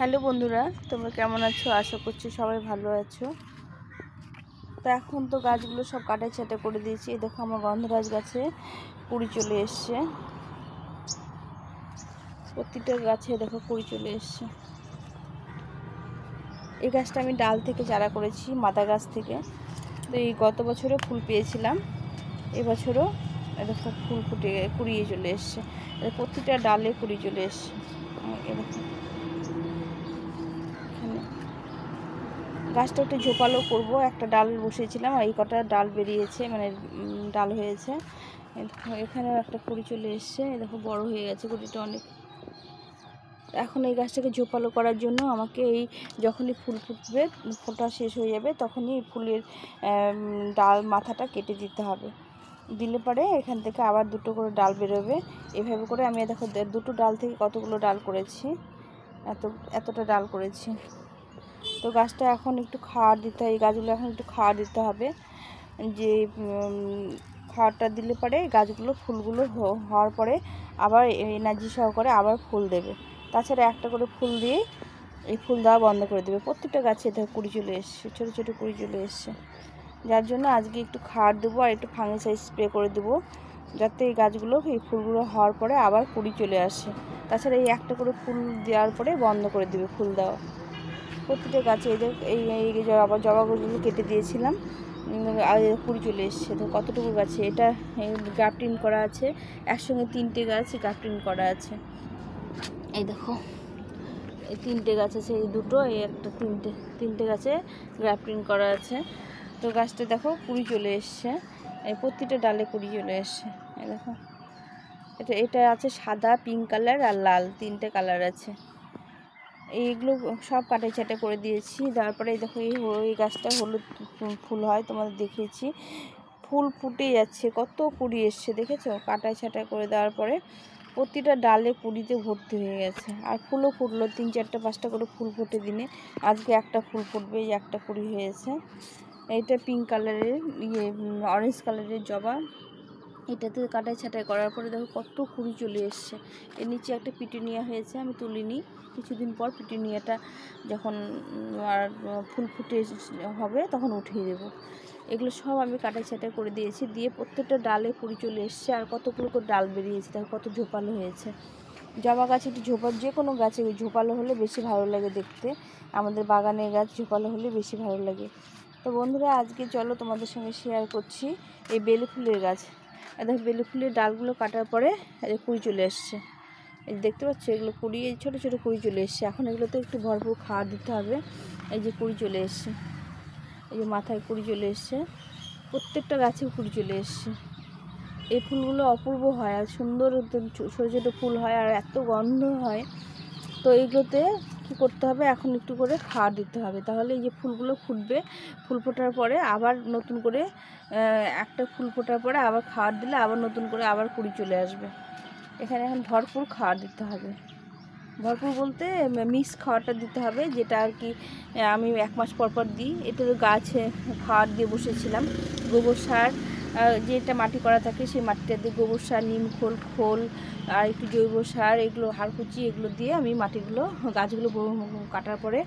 Hello বন্ধুরা, তোমরা কেমন আছো? আশা করছি সবাই ভালো আছো। তো এখন তো গাছগুলো সব কাটাই ছাঁটাই করে দিয়েছি। দেখো আমার গন্ধরাজ গাছে কুড়ি চলে এসছে। প্রতিটা গাছে দেখো কুড়ি চলে এসছে। এই গাছটা আমি ডাল থেকে চারা করেছি, মাদা গাছ থেকে। তো এই গত বছরও ফুল পেয়েছিলাম, এবছরও দেখো ফুল ফুটে কুড়িয়ে চলে এসছে। প্রতিটা ডালে কুড়ি চলে এসছে। এরকম গাছটা একটু ঝোপালো করবো। একটা ডাল বসিয়েছিলাম, এই কটা ডাল বেরিয়েছে, মানে ডাল হয়েছে। এখানেও একটা কুড়ি চলে এসছে, দেখো বড় হয়ে গেছে কুড়িটা অনেক। এখন এই গাছটাকে ঝোপালো করার জন্য আমাকে এই যখনই ফুল ফুটবে, ফোটা শেষ হয়ে যাবে, তখনই ফুলের ডাল মাথাটা কেটে দিতে হবে। দিলে পরে এখান থেকে আবার দুটো করে ডাল বেরোবে। এভাবে করে আমি দেখো দুটো ডাল থেকে কতগুলো ডাল করেছি, এতটা ডাল করেছি। তো গাছটা এখন একটু খাওয়ার দিতে হয়, এই গাছগুলো এখন একটু খাওয়ার দিতে হবে। যে খাওয়ারটা দিলে পরে গাছগুলো ফুলগুলো হওয়ার পরে আবার এনার্জি সহকারে আবার ফুল দেবে। তাছাড়া একটা করে ফুল দিয়ে এই ফুল দেওয়া বন্ধ করে দেবে। প্রত্যেকটা গাছে দেখো কুড়ি চলে এসছে, ছোটো ছোটো কুড়ি চলে এসছে। যার জন্য আজকে একটু খাওয়ার দেবো আর একটু ফাঙ্গিসাইড স্প্রে করে দেবো, যাতে এই গাছগুলো এই ফুলগুলো হওয়ার পরে আবার কুড়ি চলে আসে। তাছাড়া এই একটা করে ফুল দেওয়ার পরে বন্ধ করে দেবে ফুল দেওয়া। প্রতিটা গাছে এই আবার জবা গাছগুলো কেটে দিয়েছিলাম, আর কুড়ি চলে এসছে। তো কতটুকু গাছে এটা গ্রাফটিং করা আছে, একসঙ্গে তিনটে গাছ গ্রাফটিং করা আছে। এই দেখো এই তিনটে গাছ আছে, এই দুটো এই একটা, তিনটে গাছে গ্রাফটিং করা আছে। তো গাছটা দেখো কুড়ি চলে এসছে, এই প্রতিটা ডালে কুড়ি চলে এসছে। এই দেখো এটা আছে সাদা, পিঙ্ক কালার আর লাল, তিনটে কালার আছে। এইগুলো সব কাটাই ছাঁটাই করে দিয়েছি। তারপরে দেখো এই গাছটা হলুদ ফুল হয়, তোমাদের দেখিয়েছি। ফুল ফুটে যাচ্ছে, কত কুড়ি এসছে দেখেছো। কাটাই ছাঁটাই করে দেওয়ার পরে প্রতিটা ডালে কুড়িতে ভর্তি হয়ে গেছে। আর ফুলও ফুটলো, 3-4-5টা করে ফুল ফুটে দিনে। আজকে একটা ফুল ফুটবে, এই একটা কুড়ি হয়েছে। এইটা পিঙ্ক কালারের অরেঞ্জ কালারের জবা। এটাতে কাটাই ছাঁটাই করার পরে দেখো কত কুড়ি চলে এসছে। এর নিচে একটা পিটুনিয়া হয়েছে, আমি তুলিনি, কিছুদিন পর পিটুনিয়াটা যখন আর ফুল ফুটে হবে তখন উঠিয়ে দেবো। এগুলো সব আমি কাটাই ছাঁটাই করে দিয়েছি, দিয়ে প্রত্যেকটা ডালে কুড়ি চলে এসছে। আর কতগুলো করে ডাল বেরিয়েছে, দেখো কত ঝোপালো হয়েছে। জবা গাছ একটু যে কোনো গাছে ঝোপালো হলে বেশি ভালো লাগে দেখতে। আমাদের বাগানের গাছ ঝোপালো হলে বেশি ভালো লাগে। তো বন্ধুরা, আজকে চলো তোমাদের সঙ্গে শেয়ার করছি এই বেলি ফুলের গাছ। দেখো বেলি ফুলের ডালগুলো কাটার পরে কুড়ি চলে এসছে, এই দেখতে পাচ্ছ, এগুলো কুড়ি, এই ছোটো ছোটো কুড়ি চলে এসছে। এখন এগুলোতে একটু ভরপুর খাওয়ার দিতে হবে। এই যে কুড়ি চলে এসছে, এই যে মাথায় কুড়ি চলে এসছে, প্রত্যেকটা গাছে কুড়ি চলে এসছে। এই ফুলগুলো অপূর্ব হয় আর সুন্দর, ছোটো ছোটো ফুল হয় আর এত গন্ধ হয়। তো এইগুলোতে কী করতে হবে, এখন একটু করে খাওয়ার দিতে হবে, তাহলে এই যে ফুলগুলো ফুটবে। ফুল ফোটার পরে আবার নতুন করে একটা ফুল ফোটার পরে আবার খাওয়ার দিলে আবার নতুন করে আবার কুড়ি চলে আসবে। এখানে এখন ভরপুর খাওয়ার দিতে হবে। ভরপুর বলতে মিক্স খাওয়ারটা দিতে হবে, যেটা আর কি আমি 1 মাস পর পর দিই। এটা তো গাছে খাওয়ার দিয়ে বসেছিলাম। গোবর সার, যেটা মাটি করা থাকে সেই মাটিটা দিয়ে গোবর সার, নিম খোল আর একটু জৈব সার, এগুলো হাড়কুচি, এগুলো দিয়ে আমি মাটিগুলো গাছগুলো কাটার পরে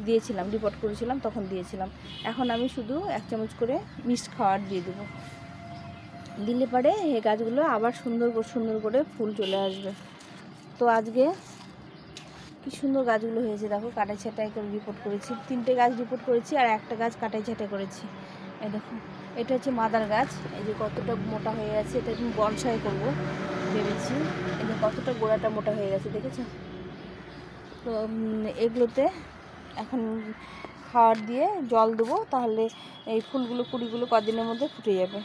দিয়েছিলাম, রিপোর্ট করেছিলাম তখন দিয়েছিলাম। এখন আমি শুধু 1 চামচ করে মিক্সড খাওয়ার দিয়ে দেবো। দিলে পরে এই গাছগুলো আবার সুন্দর করে ফুল চলে আসবে। তো আজকে কি সুন্দর গাছগুলো হয়েছে দেখো, কাটাই ছাঁটাই করে রিপোর্ট করেছি। 3টে গাছ রিপোর্ট করেছি আর একটা গাছ কাটাই ছাঁটাই করেছি। এই দেখো এটা হচ্ছে মাদার গাছ, এই যে কতটা মোটা হয়ে গেছে। এটা আমি বনসাই করবো ভেবেছি। এই যে কতটা গোড়াটা মোটা হয়ে গেছে দেখেছো। তো এগুলোতে এখন খাওয়ার দিয়ে জল দেবো, তাহলে এই ফুলগুলো কুড়িগুলো কদিনের মধ্যে ফুটে যাবে।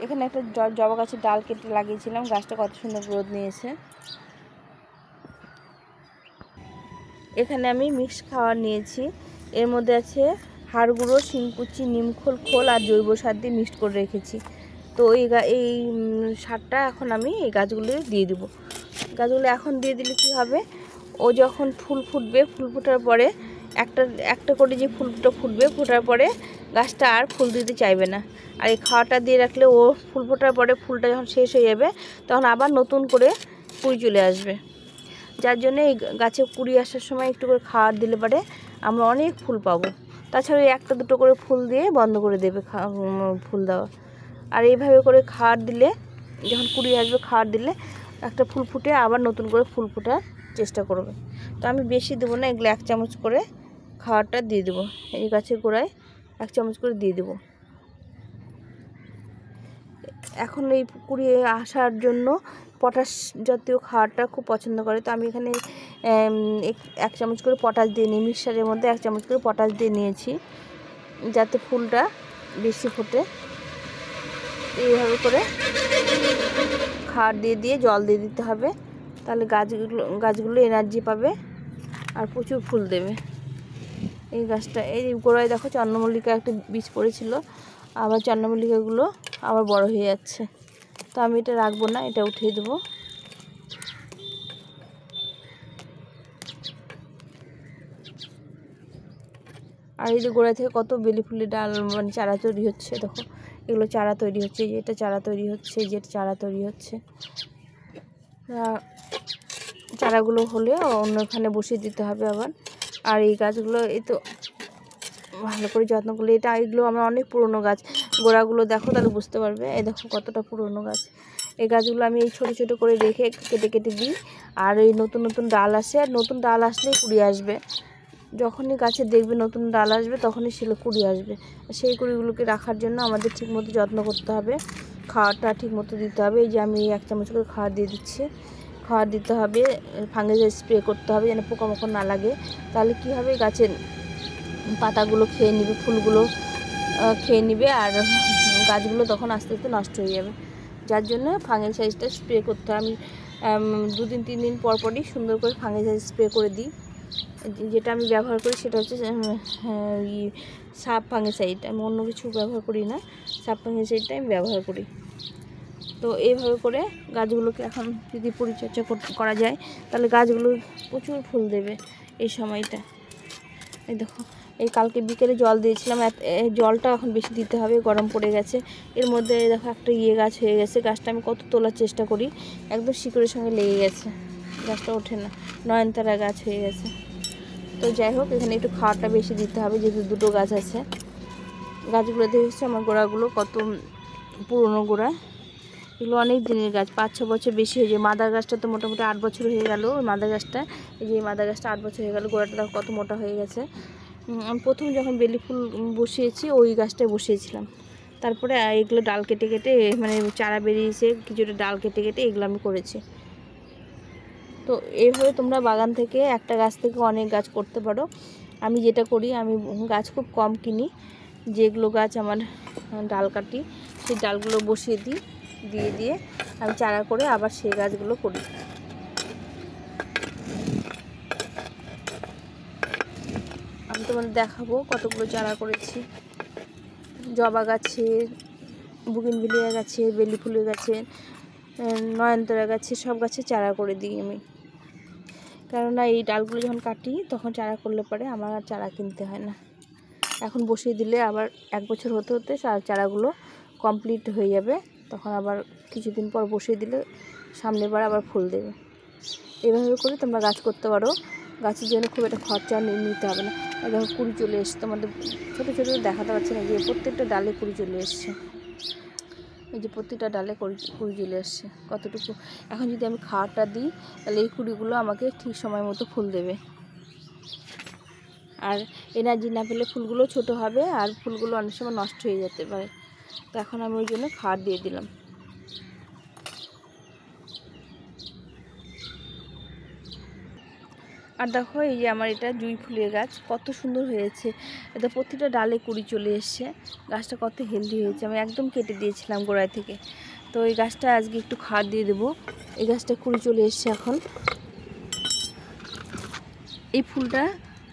এখানে একটা জবা গাছের ডাল কেটে লাগিয়েছিলাম, গাছটা কত সুন্দর গ্রোথ নিয়েছে। এখানে আমি মিক্স খাবার নিয়েছি, এর মধ্যে আছে হাড় গুঁড়ো, শিংকুচি, খোল আর জৈব সার দিয়ে মিক্সড করে রেখেছি। তো এই সারটা এখন আমি এই গাছগুলো দিয়ে দেবো। গাছগুলো এখন দিয়ে দিলে কি হবে, ও যখন ফুল ফুটবে, ফুল ফোটার পরে একটা করে যে ফুলটা ফুটবে, ফোটার পরে গাছটা আর ফুল দিতে চাইবে না। আর এই খাওয়াটা দিয়ে রাখলে ও ফুল ফোটার পরে ফুলটা যখন শেষ হয়ে যাবে তখন আবার নতুন করে কুড়ি চলে আসবে। যার জন্য এই গাছে কুড়ি আসার সময় একটু করে খাওয়ার দিলে পারে আমরা অনেক ফুল পাবো। তাছাড়া একটা দুটো করে ফুল দিয়ে বন্ধ করে দেবে ফুল দেওয়া। আর এইভাবে করে খাওয়ার দিলে, যখন কুড়ি আসবে খাওয়ার দিলে একটা ফুল ফুটে আবার নতুন করে ফুল ফোটার চেষ্টা করবে। তো আমি বেশি দেবো না, এগুলো 1 চামচ করে খাওয়ারটা দিয়ে দেবো। এই গাছের গোড়ায় 1 চামচ করে দিয়ে দেবো। এখন এই কুড়ি আসার জন্য পটাশ জাতীয় খাবারটা খুব পছন্দ করে, তো আমি এখানে 1 চামচ করে পটাশ দিয়ে নিই। মিক্সারের মধ্যে 1 চামচ করে পটাশ দিয়ে নিয়েছি, যাতে ফুলটা বেশি ফোটে। এইভাবে করে খাবার দিয়ে দিয়ে জল দিয়ে দিতে হবে, তাহলে গাছগুলো এনার্জি পাবে আর প্রচুর ফুল দেবে। এই গাছটা, এই গোড়ায় দেখো চন্দ্রমল্লিকা একটা বীজ পড়েছিল, আবার চন্দ্রমল্লিকাগুলো আবার বড় হয়ে যাচ্ছে। তো আমি এটা রাখবো না, এটা উঠিয়ে দেবো। আর এই যে গোড়া থেকে কত বেলি ফুলের ডাল মানে চারা তৈরি হচ্ছে, দেখো এগুলো চারা তৈরি হচ্ছে, এটা চারা তৈরি হচ্ছে, যেটা চারা তৈরি হচ্ছে। চারাগুলো হলে অন্যখানে বসিয়ে দিতে হবে আবার। আর এই গাছগুলো এই তো ভালো করে যত্ন করলে, এগুলো আমার অনেক পুরনো গাছ, গোড়াগুলো দেখো তাহলে বুঝতে পারবে। এই দেখো কতটা পুরনো গাছ। এই গাছগুলো আমি এই ছোটো ছোটো করে রেখে কেটে কেটে দিই, আর এই নতুন নতুন ডাল আসে, আর নতুন ডাল আসলেই কুড়ি আসবে। যখনই গাছে দেখবে নতুন ডাল আসবে তখনই সেগুলো কুড়ি আসবে। সেই কুড়িগুলোকে রাখার জন্য আমাদের ঠিকমতো যত্ন করতে হবে, খাওয়াটা ঠিকমতো দিতে হবে। এই যে আমি 1 চামচ করে খাওয়ার দিয়ে দিচ্ছি। খাওয়ার দিতে হবে, ফাঙ্গিসাইড স্প্রে করতে হবে যেন পোকামাকড় না লাগে। তাহলে কি হবে, গাছের পাতাগুলো খেয়ে নেবে, ফুলগুলো খেয়ে নেবে, আর গাছগুলো তখন আস্তে আস্তে নষ্ট হয়ে যাবে। যার জন্য ফাঙ্গিসাইডটা স্প্রে করতে হয়। আমি 2 দিন 3 দিন পর পরই সুন্দর করে ফাঙ্গিসাইড স্প্রে করে দিই। যেটা আমি ব্যবহার করি সেটা হচ্ছে সাপ ফাঙ্গিসাইড, আমি অন্য কিছু ব্যবহার করি না, সাপ ফাঙ্গিসাইডটা আমি ব্যবহার করি। তো এইভাবে করে গাছগুলোকে এখন যদি পরিচর্যা করা যায় তাহলে গাছগুলো প্রচুর ফুল দেবে এই সময়টা। এই দেখো, এই কালকে বিকেলে জল দিয়েছিলাম, জলটা এখন বেশি দিতে হবে, গরম পড়ে গেছে। এর মধ্যে দেখো একটা গাছ হয়ে গেছে, গাছটা আমি কত তোলার চেষ্টা করি, একদম শিকড়ের সঙ্গে লেগে গেছে, গাছটা ওঠে না, নয়নতারা গাছ হয়ে গেছে। তো যাই হোক, এখানে একটু খাওয়াটা বেশি দিতে হবে, যেহেতু 2টো গাছ আছে। গাছগুলো দেখেছি আমার গোড়াগুলো কত পুরনো গোড়া, এগুলো অনেক দিনের গাছ, 5-6 বছর বেশি হয়ে যায়। মাদার গাছটা তো মোটামুটি 8 বছর হয়ে গেল। মাদার গাছটা, এই যে মাদার গাছটা 8 বছর হয়ে গেল, গোড়াটা দেখো কত মোটা হয়ে গেছে। আমি প্রথম যখন বেলি ফুল বসিয়েছি ওই গাছটায় বসিয়েছিলাম, তারপরে এগুলো ডাল কেটে কেটে মানে চারা বেরিয়েছে, কিছুটা ডাল কেটে কেটে এগুলো আমি করেছি। তো এইভাবে তোমরা বাগান থেকে একটা গাছ থেকে অনেক গাছ করতে পারো। আমি যেটা করি, আমি গাছ খুব কম কিনি, যেগুলো গাছ আমার ডাল কাটি সেই ডালগুলো বসিয়ে দিই, দিয়ে আমি চারা করে আবার সেই গাছগুলো করি। আমি তোমাদের দেখাবো কতগুলো চারা করেছি। জবা গাছের, বুগিনভিলিয়া গাছের, বেলি ফুলের গাছের, নয়নতারা গাছের, সব গাছের চারা করে দিই আমি। কেননা এই ডালগুলো যখন কাটি তখন চারা করলে পরে আমার আর চারা কিনতে হয় না। এখন বসিয়ে দিলে আবার 1 বছর হতে হতে চারাগুলো কমপ্লিট হয়ে যাবে, তখন আবার কিছুদিন পর বসিয়ে দিলে সামনের বার আবার ফুল দেবে। এভাবে করে তোমরা গাছ করতে পারো। গাছের জন্য খুব একটা খরচা নিতে হবে না। দেখো কুড়ি চলে এসছে, তোমাদের ছোটো ছোটো দেখাতে পারছি না, যে প্রত্যেকটা ডালে কুড়ি চলে এসছে। এই যে প্রত্যেকটা ডালে কুড়ি চলে এসছে কতটুকু। এখন যদি আমি খাওয়াটা দিই তাহলে এই কুড়িগুলো আমাকে ঠিক সময় মতো ফুল দেবে। আর এনার্জি না পেলে ফুলগুলো ছোট হবে, আর ফুলগুলো অনেক সময় নষ্ট হয়ে যেতে পারে। তো এখন আমি ওই জন্য খাওয়ার দিয়ে দিলাম। আর দেখো, এই যে আমার এটা জুঁই ফুলের গাছ, কত সুন্দর হয়েছে। এটা প্রতিটা ডালে কুড়ি চলে এসছে, গাছটা কত হেলদি হয়েছে। আমি একদম কেটে দিয়েছিলাম গোড়ায় থেকে। তো এই গাছটা আজকে একটু খাওয়ার দিয়ে দেবো। এই গাছটা কুড়ি চলে এসছে এখন। এই ফুলটা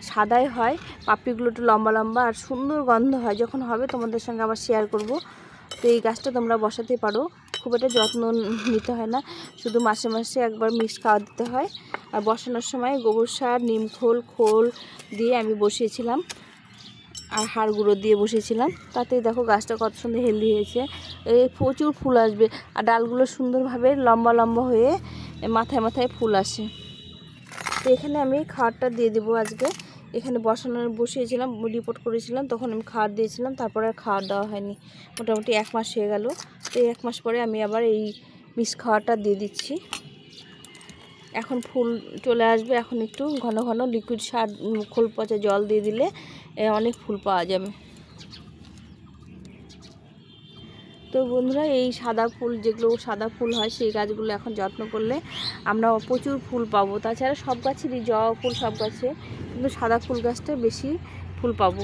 সাদাই হয়, পাপড়িগুলো একটু লম্বা লম্বা আর সুন্দর গন্ধ হয়। যখন হবে তোমাদের সঙ্গে আবার শেয়ার করব। তো এই গাছটা তোমরা বসাতে পারো, খুব একটা যত্ন নিতে হয় না, শুধু মাসে মাসে একবার মিক্স খাওয়া দিতে হয়। আর বসানোর সময় গোবর সার, নিম খোল দিয়ে আমি বসিয়েছিলাম, আর হাড় গুঁড়ো দিয়ে বসিয়েছিলাম। তাতে দেখো গাছটা কত সুন্দর হেলদি হয়েছে। এই প্রচুর ফুল আসবে, আর ডালগুলো সুন্দরভাবে লম্বা লম্বা হয়ে মাথায় মাথায় ফুল আসে। তো এখানে আমি খাবারটা দিয়ে দেবো আজকে। এখানে বসিয়েছিলাম, রিপোর্ট করেছিলাম, তখন আমি খাবার দিয়েছিলাম, তারপরে আর খাবার দেওয়া হয়নি। মোটামুটি 1 মাস হয়ে গেল। তো এই 1 মাস পরে আমি আবার এই মিক্স খাবারটা দিয়ে দিচ্ছি। এখন ফুল চলে আসবে, এখন একটু ঘন ঘন লিকুইড সার, খোল পচা জল দিয়ে দিলে অনেক ফুল পাওয়া যাবে। তো বন্ধুরা, এই সাদা ফুল, যেগুলো সাদা ফুল হয়, সেই গাছগুলো এখন যত্ন করলে আমরা প্রচুর ফুল পাবো। তাছাড়া সব গাছেরই, জবা ফুল সব গাছে, কিন্তু সাদা ফুল গাছটা বেশি ফুল পাবো।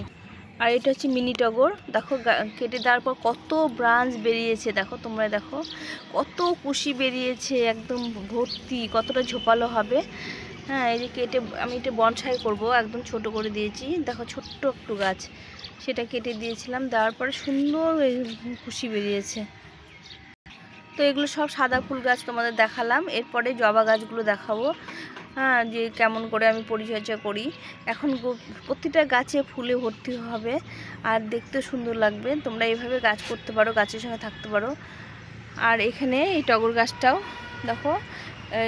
আর এটা হচ্ছে মিনি টগর। দেখো কেটে দেওয়ার পর কত ব্রাঞ্চ বেরিয়েছে, দেখো তোমরা, দেখো কত কুশি বেরিয়েছে, একদম ভর্তি, কতটা ঝোপালো হবে। হ্যাঁ, এই যে কেটে আমি এটা বনসাই করব, একদম ছোট করে দিয়েছি। দেখো ছোট্ট একটু গাছ, সেটা কেটে দিয়েছিলাম, দেওয়ার পরে সুন্দর কুশি বেরিয়েছে। তো এগুলো সব সাদা ফুল গাছ তোমাদের দেখালাম। এরপরে জবা গাছগুলো দেখাবো, হ্যাঁ, যে কেমন করে আমি পরিচর্যা করি। এখন প্রতিটা গাছে ফুলে ভর্তি হবে আর দেখতে সুন্দর লাগবে। তোমরা এইভাবে গাছ করতে পারো, গাছের সঙ্গে থাকতে পারো। আর এখানে এই টগর গাছটাও দেখো,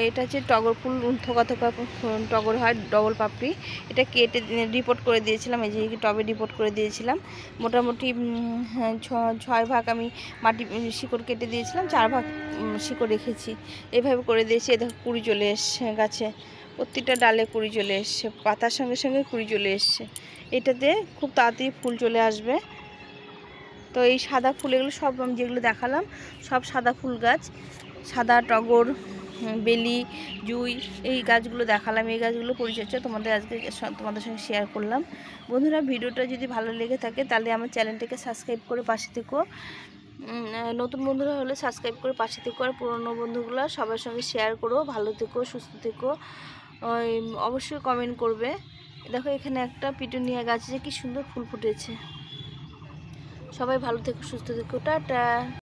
এটা হচ্ছে টগর ফুল, থোকা থোকা টগর হয়, ডবল পাপড়ি। এটা কেটে রিপোর্ট করে দিয়েছিলাম, এই যে টবে রিপোর্ট করে দিয়েছিলাম। মোটামুটি 6 ভাগ আমি মাটি শিকড় কেটে দিয়েছিলাম, 4 ভাগ শিকড় রেখেছি। এভাবে করে দিয়েছি। দেখো কুড়ি চলে এসছে গাছে, প্রতিটা ডালে কুড়ি চলে এসছে, পাতার সঙ্গে সঙ্গে কুড়ি চলে এসছে। এটাতে খুব তাড়াতাড়ি ফুল চলে আসবে। তো এই সাদা ফুল, এগুলো সব আমি যেগুলো দেখালাম সব সাদা ফুল গাছ, সাদা টগর, বেলি, জুঁই, এই গাছগুলো দেখালাম। এই গাছগুলো পরিচর্যা তোমাদের সঙ্গে শেয়ার করলাম। বন্ধুরা, ভিডিওটা যদি ভালো লেগে থাকে তাহলে আমার চ্যানেলটাকে সাবস্ক্রাইব করে পাশে থেকো। নতুন বন্ধুরা হলে সাবস্ক্রাইব করে পাশে থেকো, আর পুরনো বন্ধুগুলো সবার সঙ্গে শেয়ার করো। ভালো থেকো, সুস্থ থেকো, অবশ্যই কমেন্ট করবে। দেখো এখানে একটা পিটুনিয়া গাছ আছে, কি সুন্দর ফুল ফুটেছে। সবাই ভালো থেকো, সুস্থ থেকো, টাটা।